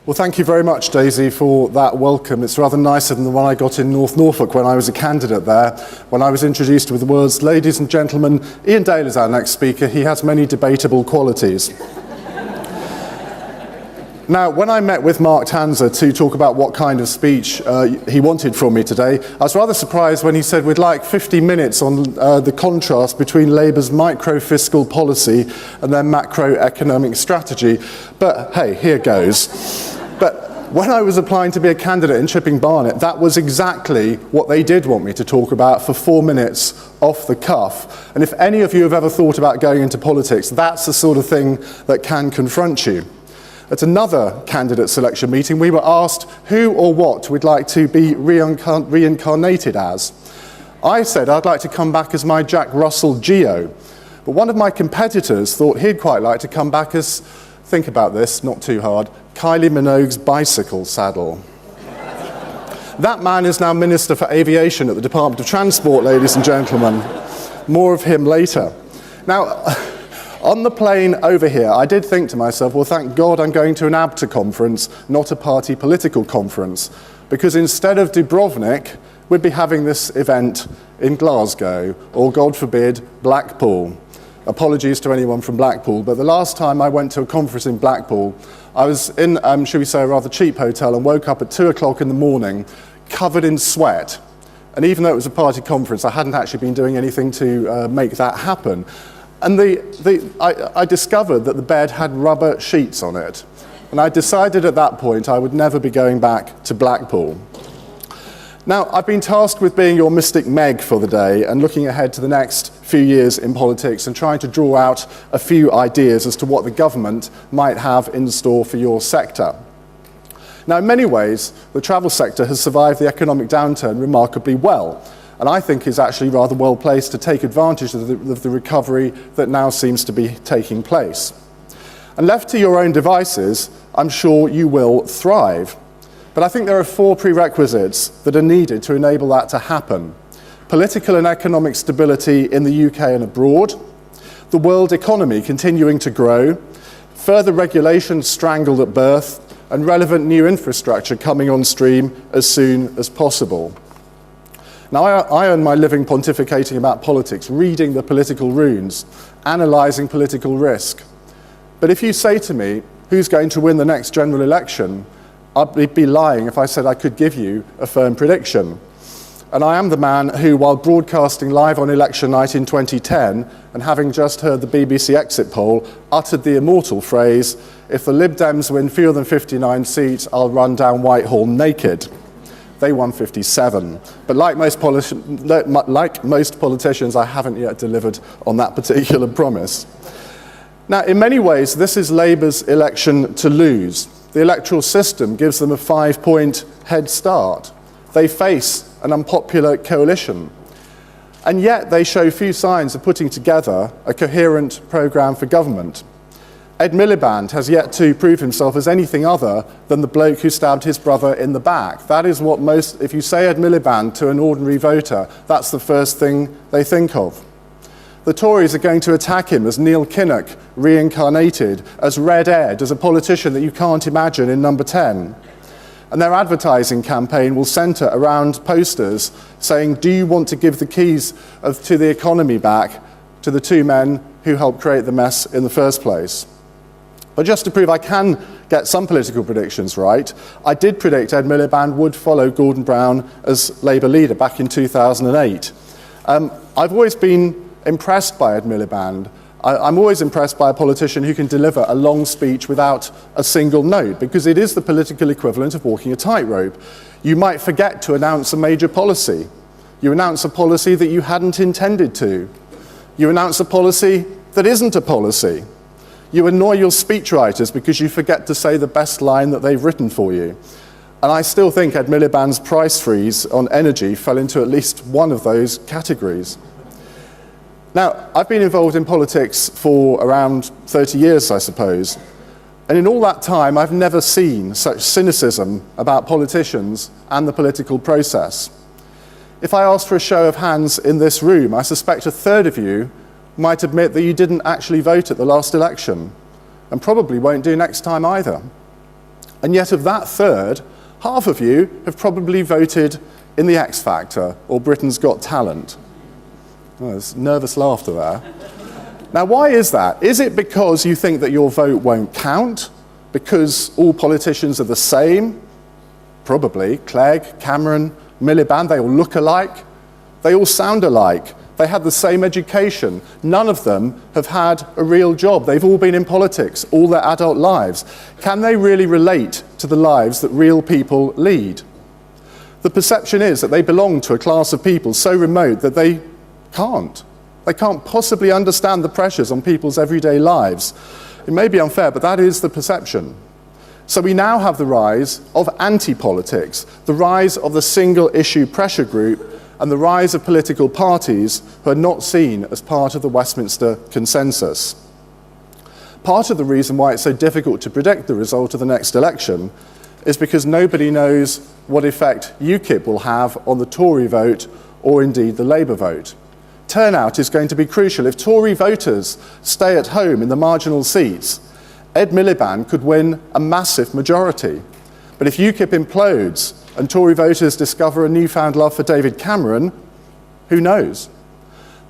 Well, thank you very much, Daisy, for that welcome. It's rather nicer than the one I got in North Norfolk when I was a candidate there, when I was introduced with the words, "Ladies and gentlemen, Iain Dale is our next speaker. He has many debatable qualities." Now, when I met with Mark Tanzer to talk about what kind of speech he wanted from me today, I was rather surprised when he said we'd like 50 minutes on the contrast between Labour's micro-fiscal policy and their macroeconomic strategy. But hey, here goes. But when I was applying to be a candidate in Chipping Barnet, that was exactly what they did want me to talk about for 4 minutes off the cuff. And if any of you have ever thought about going into politics, that's the sort of thing that can confront you. At another candidate selection meeting, we were asked who or what we'd like to be reincarnated as. I said I'd like to come back as my Jack Russell Geo, but one of my competitors thought he'd quite like to come back as, think about this, not too hard, Kylie Minogue's bicycle saddle. That man is now Minister for Aviation at the Department of Transport, ladies and gentlemen. More of him later. Now, on the plane over here, I did think to myself, well, thank God I'm going to an ABTA conference, not a party political conference, because instead of Dubrovnik, we'd be having this event in Glasgow, or God forbid, Blackpool. Apologies to anyone from Blackpool, but the last time I went to a conference in Blackpool, I was in, should we say, a rather cheap hotel and woke up at 2 o'clock in the morning, covered in sweat. And even though it was a party conference, I hadn't actually been doing anything to make that happen. And I discovered that the bed had rubber sheets on it. And I decided at that point I would never be going back to Blackpool. Now, I've been tasked with being your Mystic Meg for the day and looking ahead to the next few years in politics and trying to draw out a few ideas as to what the government might have in store for your sector. Now, in many ways, the travel sector has survived the economic downturn remarkably well, and I think is actually rather well placed to take advantage of the recovery that now seems to be taking place. And left to your own devices, I'm sure you will thrive. But I think there are 4 prerequisites that are needed to enable that to happen. Political and economic stability in the UK and abroad, the world economy continuing to grow, further regulation strangled at birth, and relevant new infrastructure coming on stream as soon as possible. Now, I earn my living pontificating about politics, reading the political runes, analysing political risk. But if you say to me, who's going to win the next general election, I'd be lying if I said I could give you a firm prediction. And I am the man who, while broadcasting live on election night in 2010, and having just heard the BBC exit poll, uttered the immortal phrase, "If the Lib Dems win fewer than 59 seats, I'll run down Whitehall naked." They won 57. But like most politicians, I haven't yet delivered on that particular promise. Now, in many ways, this is Labour's election to lose. The electoral system gives them a 5-point head start. They face an unpopular coalition. And yet they show few signs of putting together a coherent programme for government. Ed Miliband has yet to prove himself as anything other than the bloke who stabbed his brother in the back. That is what most, if you say Ed Miliband to an ordinary voter, that's the first thing they think of. The Tories are going to attack him as Neil Kinnock, reincarnated, as Red Ed, as a politician that you can't imagine in number 10. And their advertising campaign will centre around posters saying, do you want to give the keys to the economy back to the 2 men who helped create the mess in the first place? But just to prove I can get some political predictions right, I did predict Ed Miliband would follow Gordon Brown as Labour leader back in 2008. I've always been impressed by Ed Miliband. I'm always impressed by a politician who can deliver a long speech without a single note, because it is the political equivalent of walking a tightrope. You might forget to announce a major policy. You announce a policy that you hadn't intended to. You announce a policy that isn't a policy. You annoy your speechwriters because you forget to say the best line that they've written for you. And I still think Ed Miliband's price freeze on energy fell into at least one of those categories. Now, I've been involved in politics for around 30 years, I suppose. And in all that time, I've never seen such cynicism about politicians and the political process. If I asked for a show of hands in this room, I suspect a third of you might admit that you didn't actually vote at the last election, and probably won't do next time either. And yet of that third, half of you have probably voted in the X Factor or Britain's Got Talent. Oh, there's nervous laughter there. Now, why is that? Is it because you think that your vote won't count? Because all politicians are the same? Probably. Clegg, Cameron, Miliband, they all look alike. They all sound alike. They have the same education. None of them have had a real job. They've all been in politics all their adult lives. Can they really relate to the lives that real people lead? The perception is that they belong to a class of people so remote that they can't. They can't possibly understand the pressures on people's everyday lives. It may be unfair, but that is the perception. So we now have the rise of anti-politics, the rise of the single-issue pressure group, and the rise of political parties who are not seen as part of the Westminster consensus. Part of the reason why it's so difficult to predict the result of the next election is because nobody knows what effect UKIP will have on the Tory vote or indeed the Labour vote. Turnout is going to be crucial. If Tory voters stay at home in the marginal seats, Ed Miliband could win a massive majority. But if UKIP implodes and Tory voters discover a newfound love for David Cameron, who knows?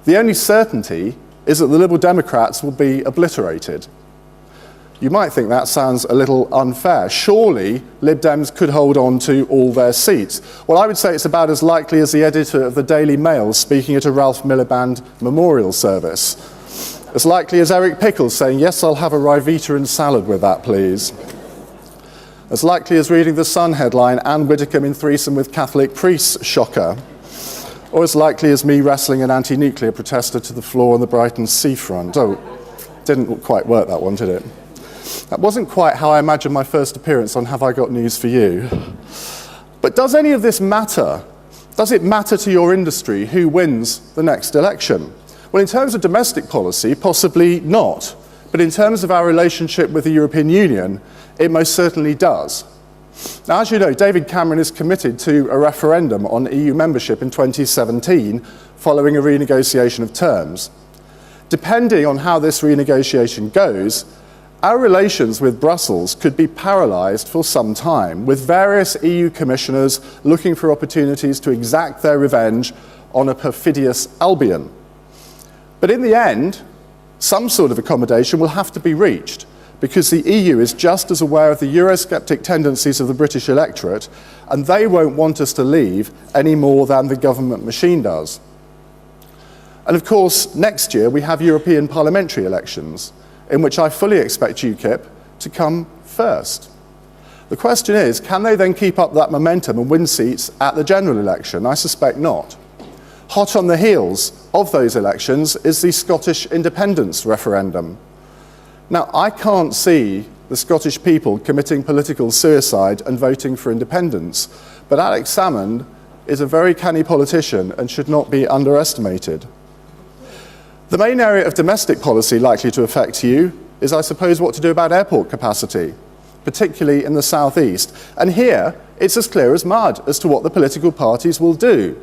The only certainty is that the Liberal Democrats will be obliterated. You might think that sounds a little unfair. Surely Lib Dems could hold on to all their seats. Well, I would say it's about as likely as the editor of the Daily Mail speaking at a Ralph Miliband memorial service. As likely as Eric Pickles saying, "Yes, I'll have a Rivita and salad with that, please." As likely as reading the Sun headline, "Anne Widdecombe in threesome with Catholic priests, shocker." Or as likely as me wrestling an anti-nuclear protester to the floor on the Brighton seafront. Oh, didn't quite work, that one, did it? That wasn't quite how I imagined my first appearance on Have I Got News for You? But does any of this matter? Does it matter to your industry who wins the next election? Well, in terms of domestic policy, possibly not. But in terms of our relationship with the European Union, it most certainly does. Now, as you know, David Cameron is committed to a referendum on EU membership in 2017, following a renegotiation of terms. Depending on how this renegotiation goes, our relations with Brussels could be paralysed for some time, with various EU commissioners looking for opportunities to exact their revenge on a perfidious Albion. But in the end, some sort of accommodation will have to be reached, because the EU is just as aware of the Eurosceptic tendencies of the British electorate, and they won't want us to leave any more than the government machine does. And of course, next year we have European parliamentary elections, in which I fully expect UKIP to come first. The question is, can they then keep up that momentum and win seats at the general election? I suspect not. Hot on the heels of those elections is the Scottish independence referendum. Now, I can't see the Scottish people committing political suicide and voting for independence, but Alex Salmond is a very canny politician and should not be underestimated. The main area of domestic policy likely to affect you is, I suppose, what to do about airport capacity, particularly in the southeast. And here, it's as clear as mud as to what the political parties will do.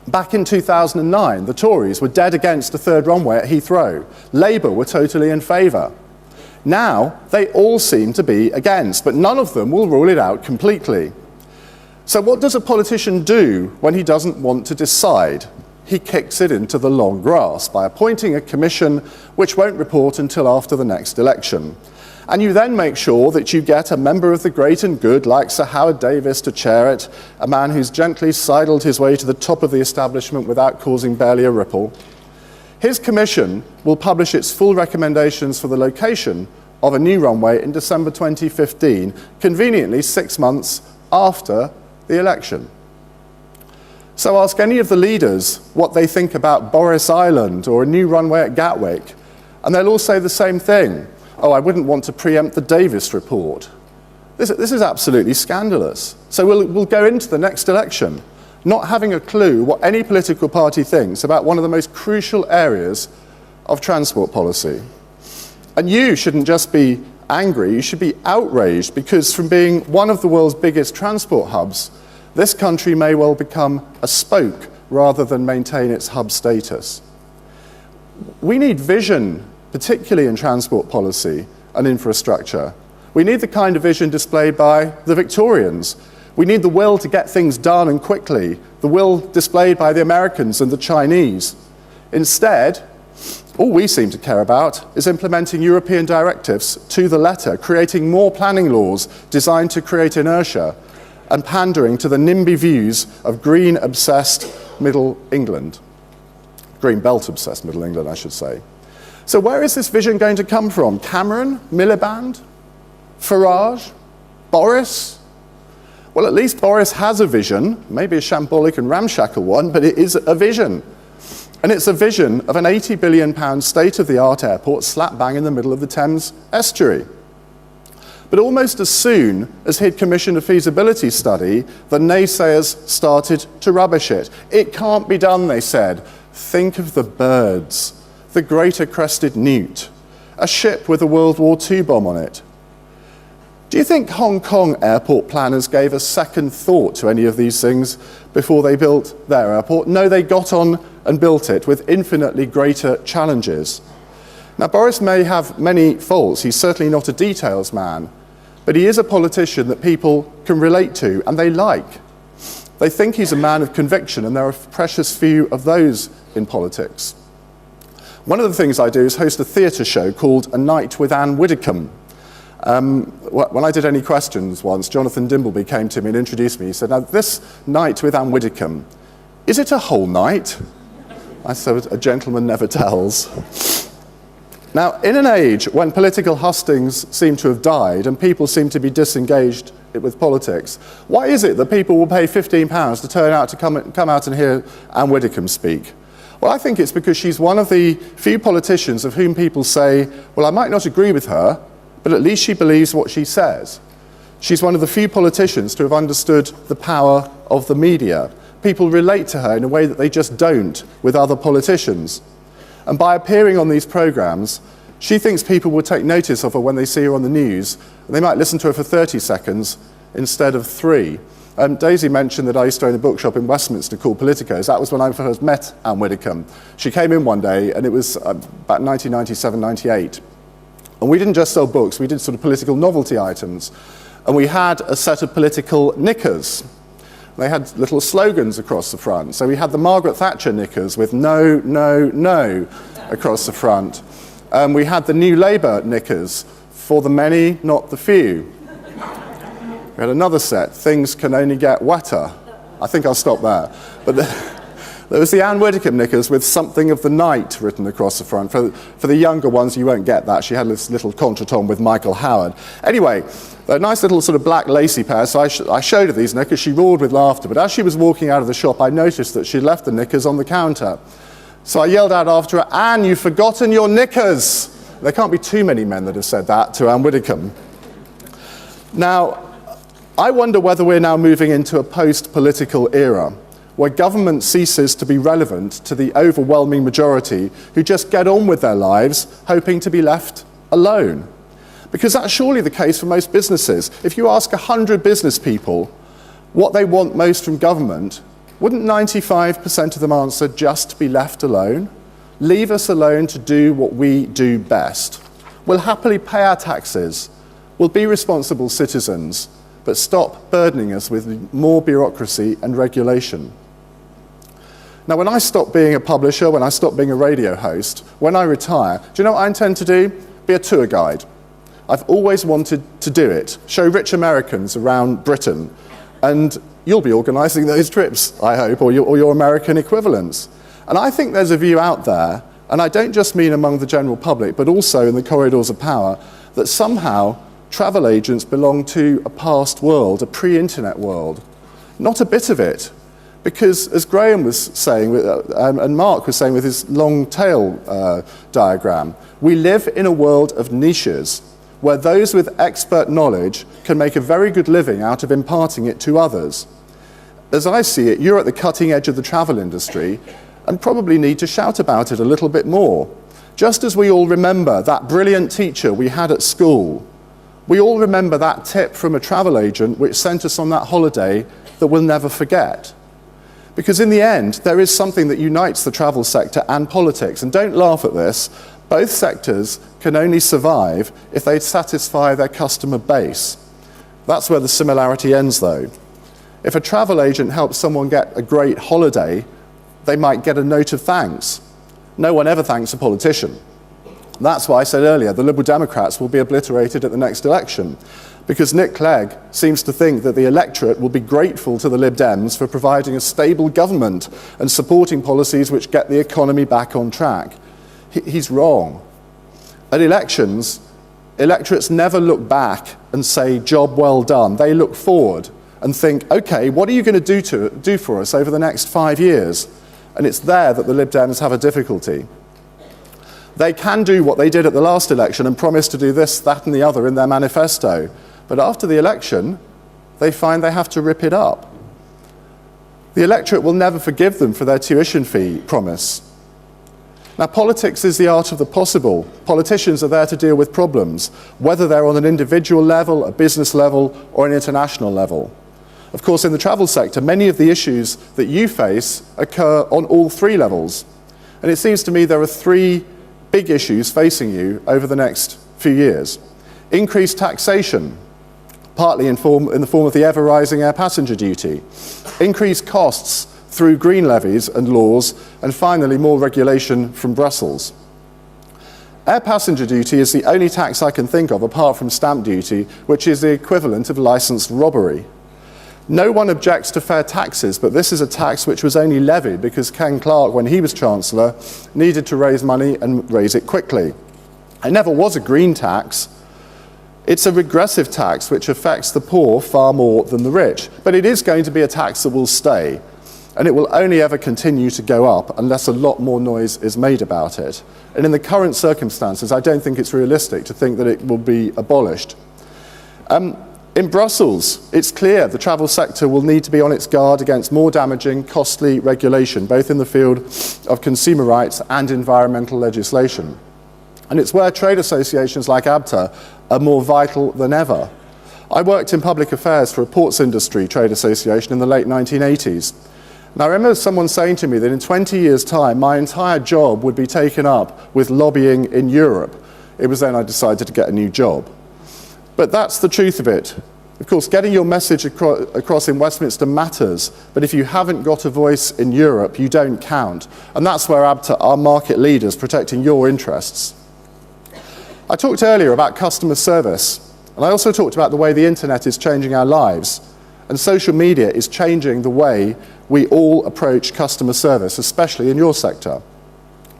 Back in 2009, the Tories were dead against a third runway at Heathrow. Labour were totally in favour. Now, they all seem to be against, but none of them will rule it out completely. So what does a politician do when he doesn't want to decide? He kicks it into the long grass by appointing a commission which won't report until after the next election. And you then make sure that you get a member of the great and good like Sir Howard Davis to chair it, a man who's gently sidled his way to the top of the establishment without causing barely a ripple. His commission will publish its full recommendations for the location of a new runway in December 2015, conveniently 6 months after the election. So ask any of the leaders what they think about Boris Island or a new runway at Gatwick, and they'll all say the same thing. Oh, I wouldn't want to preempt the Davis report. This is absolutely scandalous. So we'll go into the next election not having a clue what any political party thinks about one of the most crucial areas of transport policy. And you shouldn't just be angry, you should be outraged, because from being one of the world's biggest transport hubs, this country may well become a spoke rather than maintain its hub status. We need vision, particularly in transport policy and infrastructure. We need the kind of vision displayed by the Victorians. We need the will to get things done and quickly, the will displayed by the Americans and the Chinese. Instead, all we seem to care about is implementing European directives to the letter, creating more planning laws designed to create inertia, and pandering to the NIMBY views of green-obsessed Middle England. Green belt-obsessed Middle England, I should say. So where is this vision going to come from? Cameron? Miliband? Farage? Boris? Well, at least Boris has a vision, maybe a shambolic and ramshackle one, but it is a vision. And it's a vision of an £80 billion state-of-the-art airport slap bang in the middle of the Thames estuary. But almost as soon as he'd commissioned a feasibility study, the naysayers started to rubbish it. It can't be done, they said. Think of the birds, the greater crested newt, a ship with a World War II bomb on it. Do you think Hong Kong airport planners gave a second thought to any of these things before they built their airport? No, they got on and built it with infinitely greater challenges. Now, Boris may have many faults. He's certainly not a details man, but he is a politician that people can relate to and they like. They think he's a man of conviction, and there are a precious few of those in politics. One of the things I do is host a theatre show called A Night with Anne Widdecombe. When I did Any Questions once, Jonathan Dimbleby came to me and introduced me. He said, now this night with Anne Widdecombe, is it a whole night? I said, a gentleman never tells. Now, in an age when political hustings seem to have died and people seem to be disengaged with politics, why is it that people will pay £15 to turn out to come out and hear Anne Widdecombe speak? Well, I think it's because she's one of the few politicians of whom people say, well, I might not agree with her, but at least she believes what she says. She's one of the few politicians to have understood the power of the media. People relate to her in a way that they just don't with other politicians. And by appearing on these programmes, she thinks people will take notice of her when they see her on the news, and they might listen to her for 30 seconds instead of 3. Daisy mentioned that I used to own a bookshop in Westminster called Politicos. That was when I first met Anne Widdecombe. She came in one day, and it was about 1997, 98. And we didn't just sell books, we did sort of political novelty items. And we had a set of political knickers. They had little slogans across the front. So we had the Margaret Thatcher knickers with no, no, no across the front. We had the New Labour knickers, for the many, not the few. We had another set, things can only get wetter. I think I'll stop there. But there was the Anne Widdecombe knickers with something of the night written across the front. For the younger ones, you won't get that. She had this little contretemps with Michael Howard. Anyway, a nice little sort of black lacy pair, so I showed her these knickers. She roared with laughter, but as she was walking out of the shop, I noticed that she'd left the knickers on the counter. So I yelled out after her, Anne, you've forgotten your knickers. There can't be too many men that have said that to Anne Widdecombe. Now, I wonder whether we're now moving into a post-political era, where government ceases to be relevant to the overwhelming majority who just get on with their lives, hoping to be left alone. Because that's surely the case for most businesses. If you ask 100 business people what they want most from government, wouldn't 95% of them answer just be left alone? Leave us alone to do what we do best. We'll happily pay our taxes. We'll be responsible citizens, but stop burdening us with more bureaucracy and regulation. Now, when I stop being a publisher, when I stop being a radio host, when I retire, do you know what I intend to do? Be a tour guide. I've always wanted to do it, show rich Americans around Britain, and you'll be organising those trips, I hope, or your American equivalents. And I think there's a view out there, and I don't just mean among the general public, but also in the corridors of power, that somehow travel agents belong to a past world, a pre-internet world. Not a bit of it. Because as Graham was saying, and Mark was saying with his long tail diagram, we live in a world of niches where those with expert knowledge can make a very good living out of imparting it to others. As I see it, you're at the cutting edge of the travel industry and probably need to shout about it a little bit more. Just as we all remember that brilliant teacher we had at school, we all remember that tip from a travel agent which sent us on that holiday that we'll never forget. Because in the end, there is something that unites the travel sector and politics. And don't laugh at this, Both sectors can only survive if they satisfy their customer base. That's where the similarity ends, though. If a travel agent helps someone get a great holiday, they might get a note of thanks. No one ever thanks a politician. That's why I said earlier the Liberal Democrats will be obliterated at the next election, because Nick Clegg seems to think that the electorate will be grateful to the Lib Dems for providing a stable government and supporting policies which get the economy back on track. He's wrong. At elections, electorates never look back and say, job well done. They look forward and think, okay, what are you going to do for us over the next 5 years? And it's there that the Lib Dems have a difficulty. They can do what they did at the last election and promise to do this, that and the other in their manifesto. But after the election, they find they have to rip it up. The electorate will never forgive them for their tuition fee promise. Now, politics is the art of the possible. Politicians are there to deal with problems, whether they're on an individual level, a business level, or an international level. Of course, in the travel sector, many of the issues that you face occur on all three levels. And it seems to me there are three big issues facing you over the next few years. Increased taxation, partly in the form of the ever-rising air passenger duty. Increased costs through green levies and laws, and finally more regulation from Brussels. Air passenger duty is the only tax I can think of, apart from stamp duty, which is the equivalent of licensed robbery. No one objects to fair taxes, but this is a tax which was only levied because Ken Clarke, when he was Chancellor, needed to raise money and raise it quickly. It never was a green tax. It's a regressive tax which affects the poor far more than the rich, but it is going to be a tax that will stay. And it will only ever continue to go up unless a lot more noise is made about it. And in the current circumstances, I don't think it's realistic to think that it will be abolished. In Brussels, it's clear the travel sector will need to be on its guard against more damaging, costly regulation, both in the field of consumer rights and environmental legislation. And it's where trade associations like ABTA are more vital than ever. I worked in public affairs for a ports industry trade association in the late 1980s. And I remember someone saying to me that in 20 years' time, my entire job would be taken up with lobbying in Europe. It was then I decided to get a new job. But that's the truth of it. Of course, getting your message across in Westminster matters, but if you haven't got a voice in Europe, you don't count. And that's where ABTA are market leaders, protecting your interests. I talked earlier about customer service, and I also talked about the way the internet is changing our lives. And social media is changing the way we all approach customer service, especially in your sector.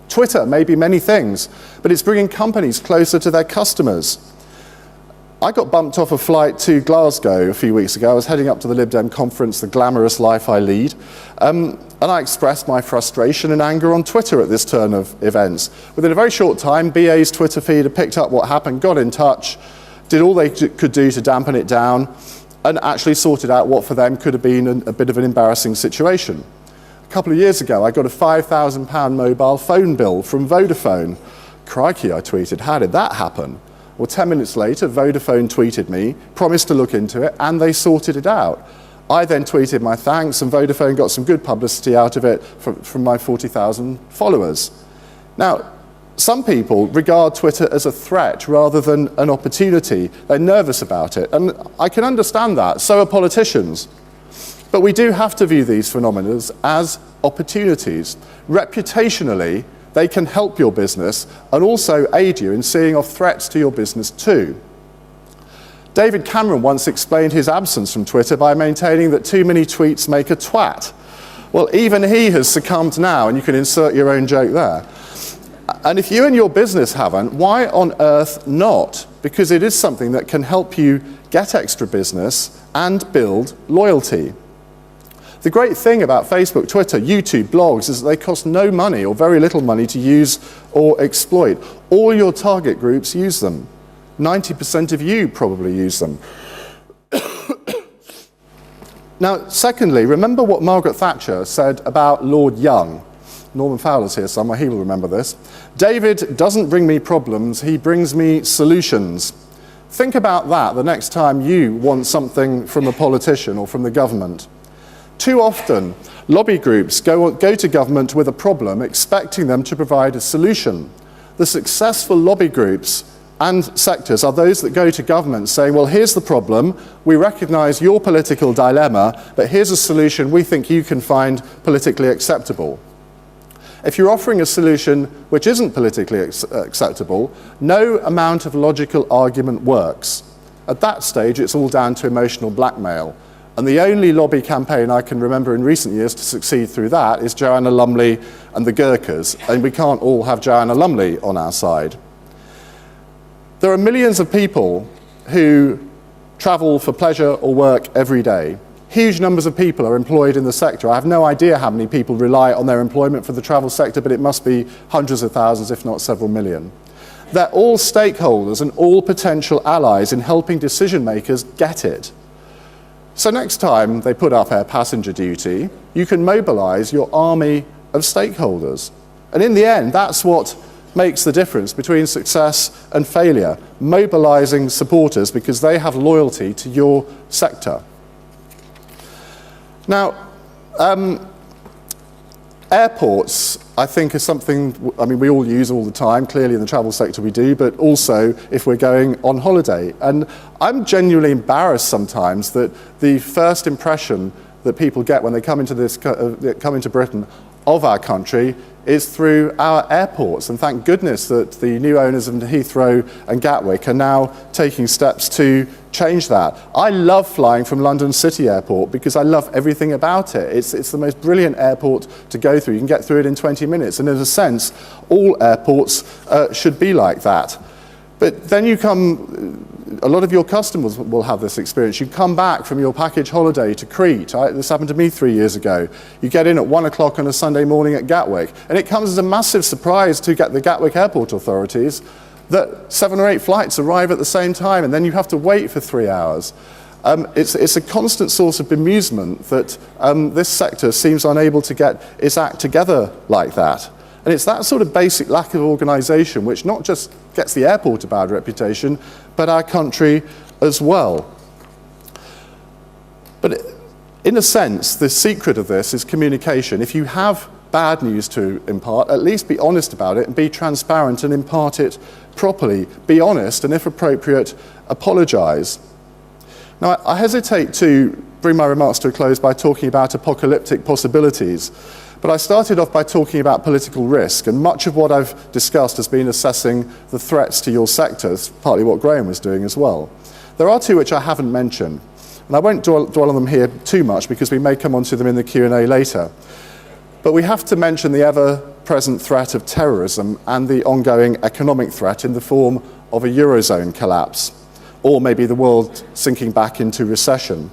Twitter may be many things, but it's bringing companies closer to their customers. I got bumped off a flight to Glasgow a few weeks ago. I was heading up to the Lib Dem conference, The Glamorous Life I Lead, and I expressed my frustration and anger on Twitter at this turn of events. Within a very short time, BA's Twitter feed had picked up what happened, got in touch, did all they could do to dampen it down, and actually sorted out what for them could have been a bit of an embarrassing situation. A couple of years ago, I got a £5,000 mobile phone bill from Vodafone. Crikey, I tweeted, how did that happen? Well, 10 minutes later, Vodafone tweeted me, promised to look into it, and they sorted it out. I then tweeted my thanks, and Vodafone got some good publicity out of it from my 40,000 followers. Now, some people regard Twitter as a threat rather than an opportunity. They're nervous about it, and I can understand that. So are politicians. But we do have to view these phenomena as opportunities. Reputationally, they can help your business and also aid you in seeing off threats to your business too. David Cameron once explained his absence from Twitter by maintaining that too many tweets make a twat. Well, even he has succumbed now, and you can insert your own joke there. And if you and your business haven't, why on earth not? Because it is something that can help you get extra business and build loyalty. The great thing about Facebook, Twitter, YouTube, blogs is that they cost no money or very little money to use or exploit. All your target groups use them. 90% of you probably use them. Now, secondly, remember what Margaret Thatcher said about Lord Young. Norman Fowler's here somewhere, he will remember this. David doesn't bring me problems, he brings me solutions. Think about that the next time you want something from a politician or from the government. Too often, lobby groups go to government with a problem, expecting them to provide a solution. The successful lobby groups and sectors are those that go to government saying, well, here's the problem, we recognise your political dilemma, but here's a solution we think you can find politically acceptable. If you're offering a solution which isn't politically acceptable, no amount of logical argument works. At that stage, it's all down to emotional blackmail. And the only lobby campaign I can remember in recent years to succeed through that is Joanna Lumley and the Gurkhas, and we can't all have Joanna Lumley on our side. There are millions of people who travel for pleasure or work every day. Huge numbers of people are employed in the sector. I have no idea how many people rely on their employment for the travel sector, but it must be hundreds of thousands, if not several million. They're all stakeholders and all potential allies in helping decision makers get it. So next time they put up air passenger duty, you can mobilise your army of stakeholders. And in the end, that's what makes the difference between success and failure, mobilising supporters because they have loyalty to your sector. Now, airports, I think, are something, I mean, we all use all the time. Clearly in the travel sector we do, but also if we're going on holiday. And I'm genuinely embarrassed sometimes that the first impression that people get when they come into Britain of our country is through our airports. And thank goodness that the new owners of Heathrow and Gatwick are now taking steps to change that. I love flying from London City Airport because I love everything about it. It's the most brilliant airport to go through. You can get through it in 20 minutes. And in a sense, all airports should be like that. But then you come, a lot of your customers will have this experience. You come back from your package holiday to Crete. This happened to me 3 years ago. You get in at 1 o'clock on a Sunday morning at Gatwick, and it comes as a massive surprise to the Gatwick airport authorities that 7 or 8 flights arrive at the same time, and then you have to wait for 3 hours. It's a constant source of bemusement that this sector seems unable to get its act together like that. And it's that sort of basic lack of organisation which not just gets the airport a bad reputation, but our country as well. But in a sense, the secret of this is communication. If you have bad news to impart, at least be honest about it and be transparent and impart it properly. Be honest and, if appropriate, apologise. Now, I hesitate to bring my remarks to a close by talking about apocalyptic possibilities. But I started off by talking about political risk, and much of what I've discussed has been assessing the threats to your sectors, partly what Graham was doing as well. There are two which I haven't mentioned, and I won't dwell on them here too much because we may come on to them in the Q&A later. But we have to mention the ever-present threat of terrorism and the ongoing economic threat in the form of a Eurozone collapse, or maybe the world sinking back into recession.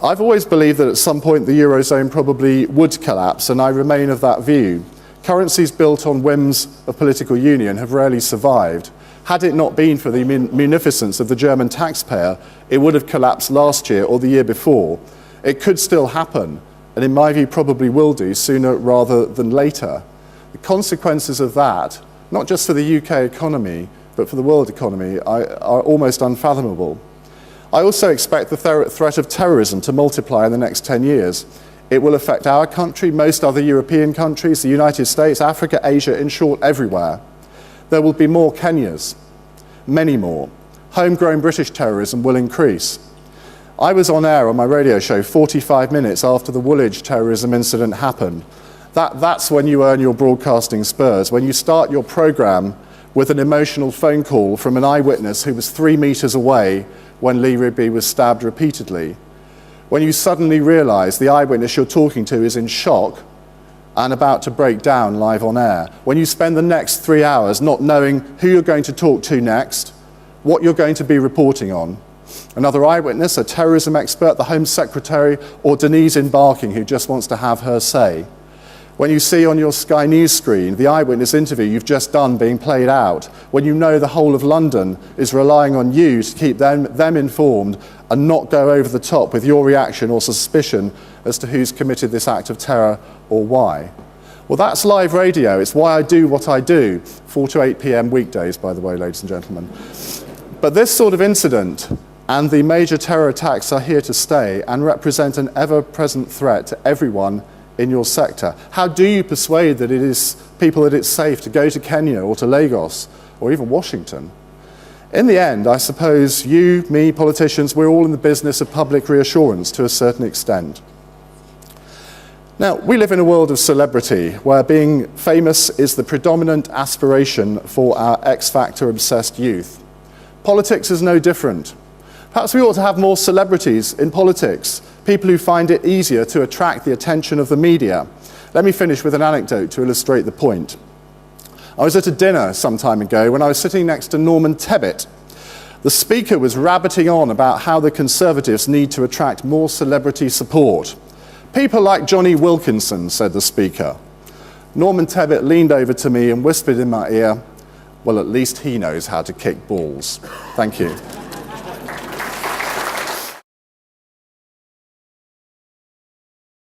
I've always believed that at some point the Eurozone probably would collapse, and I remain of that view. Currencies built on whims of political union have rarely survived. Had it not been for the munificence of the German taxpayer, it would have collapsed last year or the year before. It could still happen, and in my view probably will do sooner rather than later. The consequences of that, not just for the UK economy, but for the world economy, are almost unfathomable. I also expect the threat of terrorism to multiply in the next 10 years. It will affect our country, most other European countries, the United States, Africa, Asia, in short, everywhere. There will be more Kenyas, many more. Homegrown British terrorism will increase. I was on air on my radio show 45 minutes after the Woolwich terrorism incident happened. That's when you earn your broadcasting spurs, when you start your programme with an emotional phone call from an eyewitness who was 3 meters away when Lee Rigby was stabbed repeatedly. When you suddenly realise the eyewitness you're talking to is in shock and about to break down live on air. When you spend the next 3 hours not knowing who you're going to talk to next, what you're going to be reporting on. Another eyewitness, a terrorism expert, the Home Secretary, or Denise in Barking who just wants to have her say. When you see on your Sky News screen the eyewitness interview you've just done being played out, when you know the whole of London is relying on you to keep them informed and not go over the top with your reaction or suspicion as to who's committed this act of terror or why. Well, that's live radio. It's why I do what I do, 4 to 8 p.m. weekdays, by the way, ladies and gentlemen. But this sort of incident and the major terror attacks are here to stay and represent an ever-present threat to everyone in your sector? How do you persuade that it is people that it's safe to go to Kenya or to Lagos or even Washington? In the end, I suppose you, me, politicians, we're all in the business of public reassurance to a certain extent. Now, we live in a world of celebrity where being famous is the predominant aspiration for our X-Factor obsessed youth. Politics is no different. Perhaps we ought to have more celebrities in politics, people who find it easier to attract the attention of the media. Let me finish with an anecdote to illustrate the point. I was at a dinner some time ago when I was sitting next to Norman Tebbit. The speaker was rabbiting on about how the Conservatives need to attract more celebrity support. People like Johnny Wilkinson, said the speaker. Norman Tebbit leaned over to me and whispered in my ear, well, at least he knows how to kick balls. Thank you.